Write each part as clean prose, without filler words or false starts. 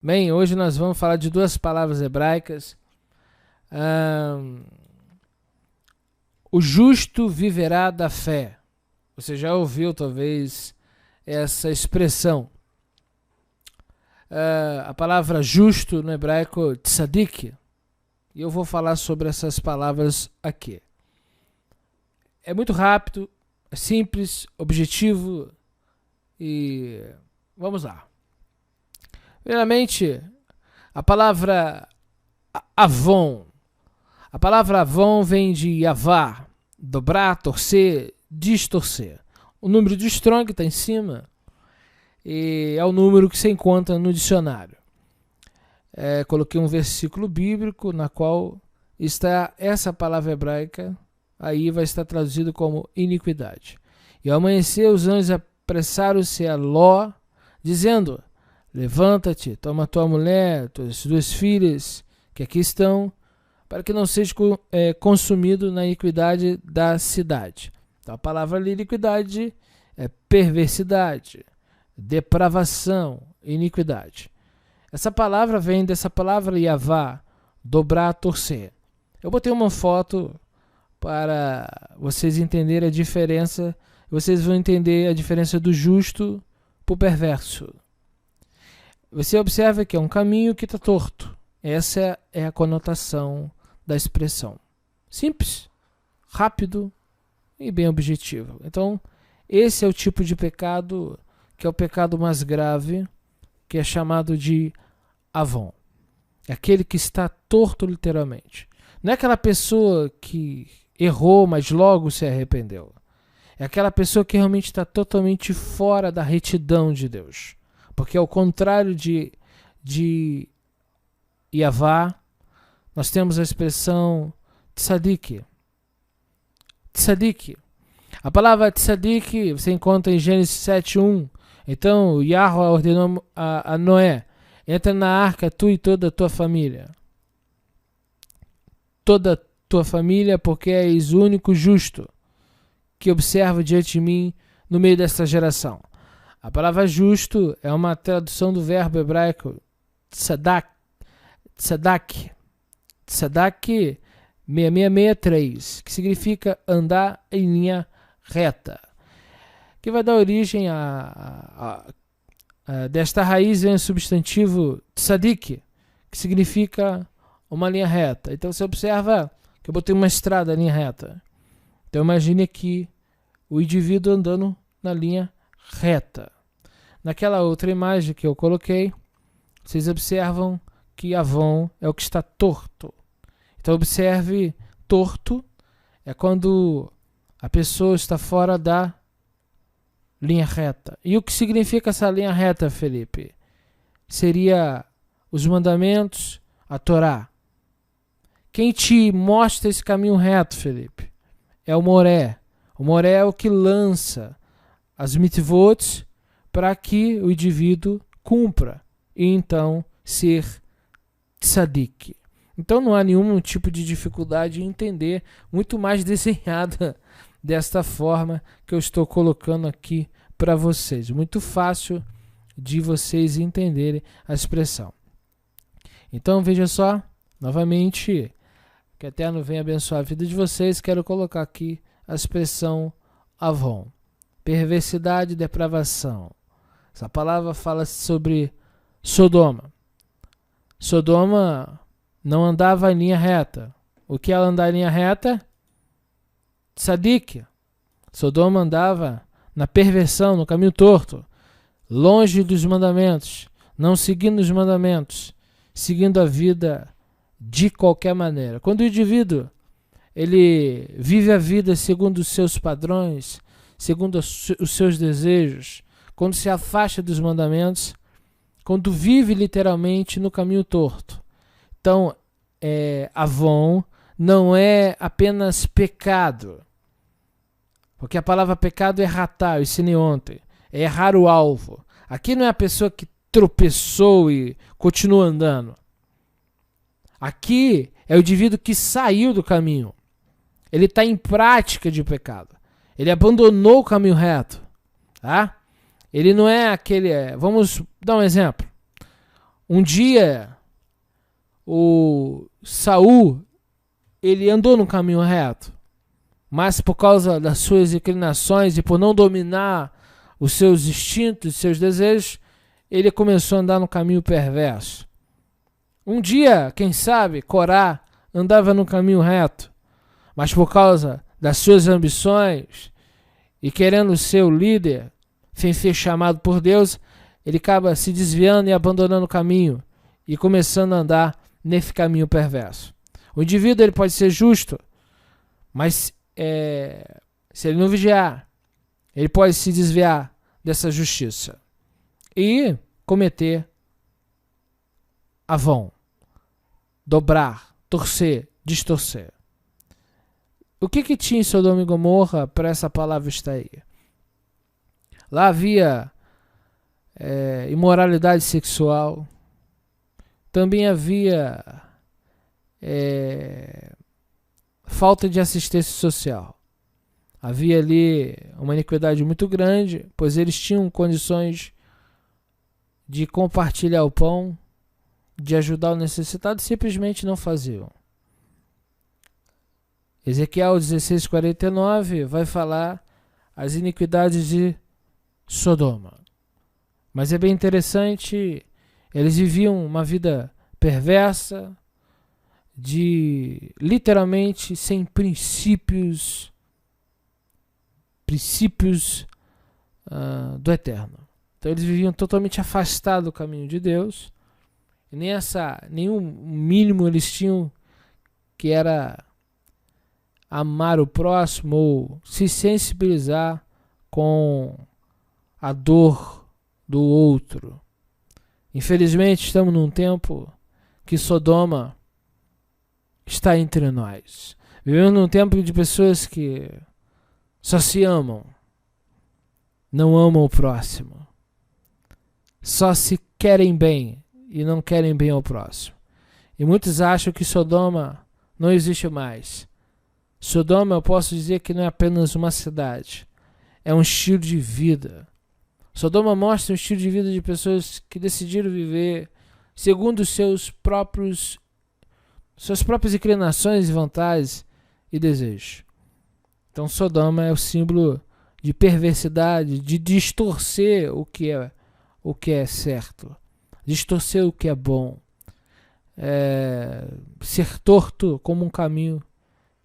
Bem, hoje nós vamos falar de duas palavras hebraicas. Ahn, o justo viverá da fé. Você já ouviu, talvez, essa expressão. A palavra justo no hebraico, tzadik. E eu vou falar sobre essas palavras aqui. É muito rápido, é simples, objetivo e vamos lá. Primeiramente, a palavra avon. A palavra avon vem de yavar, dobrar, torcer, distorcer. O número de Strong está em cima e é o número que se encontra no dicionário. Coloquei um versículo bíblico na qual está essa palavra hebraica, aí vai estar traduzido como iniquidade. E ao amanhecer os anjos apressaram-se a Ló, dizendo: levanta-te, toma tua mulher, tuas duas filhas, que aqui estão, para que não seja consumido na iniquidade da cidade. Então a palavra ali, iniquidade, é perversidade, depravação, iniquidade. Essa palavra vem dessa palavra yavá, dobrar, torcer. Eu botei uma foto para vocês entenderem a diferença, vocês vão entender a diferença do justo para o perverso. Você observa que é um caminho que está torto. Essa é a conotação da expressão. Simples, rápido e bem objetivo. Então, esse é o tipo de pecado que é o pecado mais grave, que é chamado de avon. É aquele que está torto literalmente. Não é aquela pessoa que errou, mas logo se arrependeu. É aquela pessoa que realmente está totalmente fora da retidão de Deus. Porque ao contrário de Yavá, nós temos a expressão tzadik. Tzadik. A palavra tzadik você encontra em Gênesis 7:1. Então, Yahweh ordenou a Noé: entra na arca, tu e toda a tua família. Toda a tua família, porque és o único justo que observa diante de mim no meio desta geração. A palavra justo é uma tradução do verbo hebraico tzadak. Tzadak 6663, que significa andar em linha reta. Que vai dar origem desta raiz vem o substantivo tzadik, que significa uma linha reta. Então você observa que eu botei uma estrada, linha reta. Então imagine aqui o indivíduo andando na linha reta. Naquela outra imagem que eu coloquei, vocês observam que avon é o que está torto. Então observe, torto é quando a pessoa está fora da linha reta. E o que significa essa linha reta, Felipe? Seria os mandamentos, a Torá. Quem te mostra esse caminho reto, Felipe? É o Moré. O Moré é o que lança as mitzvot para que o indivíduo cumpra e então ser tzadik. Então não há nenhum tipo de dificuldade em entender, muito mais desenhada desta forma que eu estou colocando aqui para vocês. Muito fácil de vocês entenderem a expressão. Então veja só, novamente, que o Eterno venha abençoar a vida de vocês, quero colocar aqui a expressão avon. Perversidade e depravação. Essa palavra fala sobre Sodoma. Sodoma não andava em linha reta. O que ela andava em linha reta? Tzadik. Sodoma andava na perversão, no caminho torto, longe dos mandamentos, não seguindo os mandamentos, seguindo a vida de qualquer maneira. Quando o indivíduo ele vive a vida segundo os seus padrões, segundo os seus desejos, quando se afasta dos mandamentos, quando vive literalmente no caminho torto. Então, avon não é apenas pecado, porque a palavra pecado é ratar, eu ensinei ontem, é errar o alvo. Aqui não é a pessoa que tropeçou e continua andando. Aqui é o indivíduo que saiu do caminho. Ele está em prática de pecado. Ele abandonou o caminho reto. Tá? Ele não é aquele... Vamos dar um exemplo. Um dia, o Saul, ele andou no caminho reto, mas por causa das suas inclinações e por não dominar os seus instintos, seus desejos, ele começou a andar no caminho perverso. Um dia, quem sabe, Corá andava no caminho reto, mas por causa das suas ambições e querendo ser o líder, sem ser chamado por Deus, ele acaba se desviando e abandonando o caminho e começando a andar nesse caminho perverso. O indivíduo ele pode ser justo, mas se ele não vigiar, ele pode se desviar dessa justiça e cometer avão, dobrar, torcer, distorcer. O que tinha em Sodoma e Gomorra para essa palavra estar aí? Lá havia imoralidade sexual, também havia falta de assistência social. Havia ali uma iniquidade muito grande, pois eles tinham condições de compartilhar o pão, de ajudar o necessitado, simplesmente não faziam. Ezequiel 16:49 vai falar as iniquidades de Sodoma. Mas é bem interessante, eles viviam uma vida perversa, literalmente sem princípios do eterno. Então eles viviam totalmente afastados do caminho de Deus, e nenhum mínimo eles tinham, que era amar o próximo ou se sensibilizar com a dor do outro. Infelizmente estamos num tempo que Sodoma está entre nós. Vivemos num tempo de pessoas que só se amam, não amam o próximo, só se querem bem e não querem bem ao próximo. E muitos acham que Sodoma não existe mais. Sodoma, eu posso dizer que não é apenas uma cidade, é um estilo de vida. Sodoma mostra um estilo de vida de pessoas que decidiram viver segundo suas próprias inclinações e vontades e desejos. Então Sodoma é o símbolo de perversidade, de distorcer o que é certo, distorcer o que é bom, ser torto como um caminho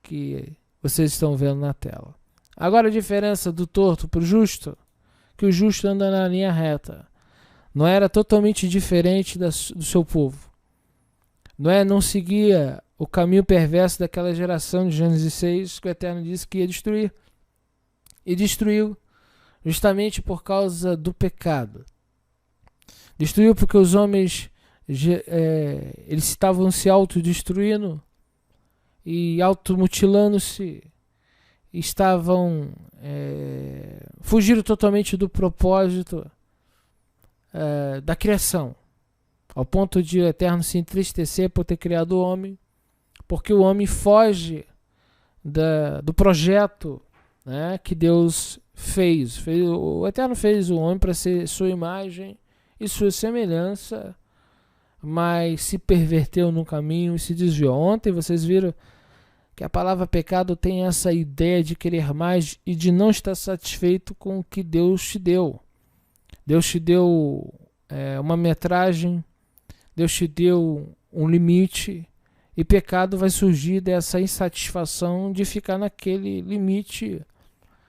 que vocês estão vendo na tela. Agora a diferença do torto para o justo, que o justo anda na linha reta, não era totalmente diferente do seu povo. Não seguia o caminho perverso daquela geração de Gênesis 6, que o Eterno disse que ia destruir. E destruiu justamente por causa do pecado. Destruiu porque os homens eles estavam se autodestruindo e automutilando-se, estavam fugindo totalmente do propósito da criação, ao ponto de o Eterno se entristecer por ter criado o homem, porque o homem foge do projeto, né, que Deus fez. O Eterno fez o homem para ser sua imagem e sua semelhança, mas se perverteu no caminho e se desviou. Ontem vocês viram que a palavra pecado tem essa ideia de querer mais e de não estar satisfeito com o que Deus te deu. Deus te deu uma metragem, Deus te deu um limite, e pecado vai surgir dessa insatisfação de ficar naquele limite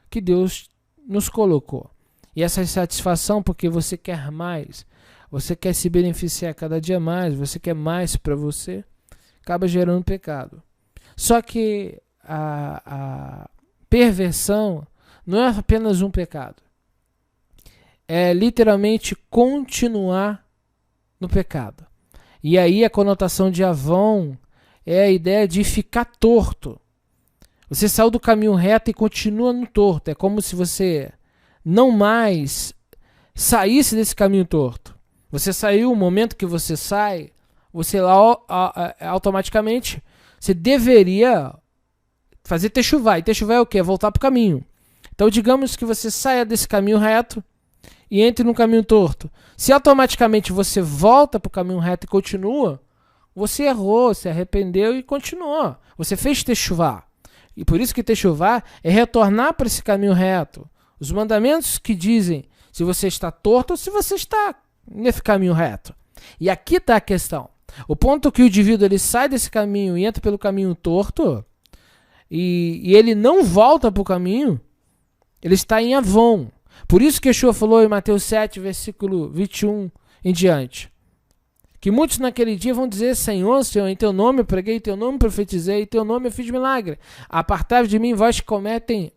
que Deus nos colocou. E essa insatisfação porque você quer mais, você quer se beneficiar cada dia mais, você quer mais para você, acaba gerando pecado. Só que a perversão não é apenas um pecado. É literalmente continuar no pecado. E aí a conotação de avão é a ideia de ficar torto. Você saiu do caminho reto e continua no torto. É como se você não mais saísse desse caminho torto. Você saiu, o momento que você sai, você lá automaticamente, você deveria fazer techuvá. E techuvá é o quê? Voltar para o caminho. Então digamos que você saia desse caminho reto e entre no caminho torto. Se automaticamente você volta para o caminho reto e continua, você errou, se arrependeu e continuou. Você fez techuvá. E por isso que techuvá é retornar para esse caminho reto. Os mandamentos que dizem se você está torto ou se você está nesse caminho reto. E aqui está a questão. O ponto que o indivíduo ele sai desse caminho e entra pelo caminho torto, e ele não volta para o caminho, ele está em Avon. Por isso que Yeshua falou em Mateus 7, versículo 21 em diante, que muitos naquele dia vão dizer: Senhor, Senhor, em teu nome eu preguei, em teu nome profetizei, em teu nome eu fiz milagre. Apartai-vos de mim, vós que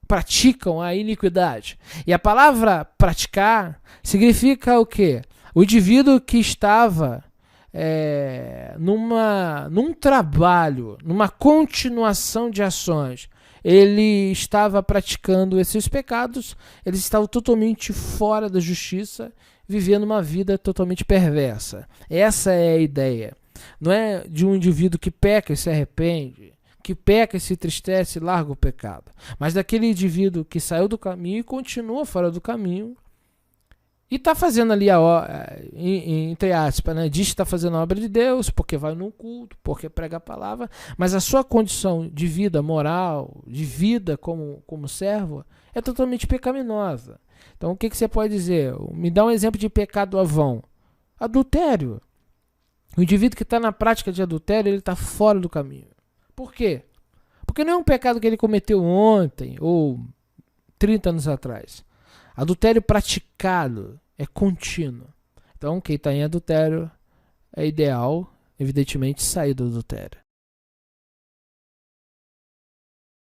praticam a iniquidade. E a palavra praticar significa o quê? O indivíduo que estava num trabalho, numa continuação de ações, ele estava praticando esses pecados, ele estava totalmente fora da justiça, vivendo uma vida totalmente perversa. Essa é a ideia. Não é de um indivíduo que peca e se arrepende, que peca e se entristece e larga o pecado, mas daquele indivíduo que saiu do caminho e continua fora do caminho e está fazendo ali entre aspas, né? Diz que está fazendo a obra de Deus, porque vai num culto, porque prega a palavra, mas a sua condição de vida moral, de vida como servo, é totalmente pecaminosa. Então o que você pode dizer? Me dá um exemplo de pecado avão. Adultério. O indivíduo que está na prática de adultério, ele está fora do caminho. Por quê? Porque não é um pecado que ele cometeu ontem ou 30 anos atrás. Adultério praticado é contínuo. Então, quem está em adultério é ideal, evidentemente, sair do adultério.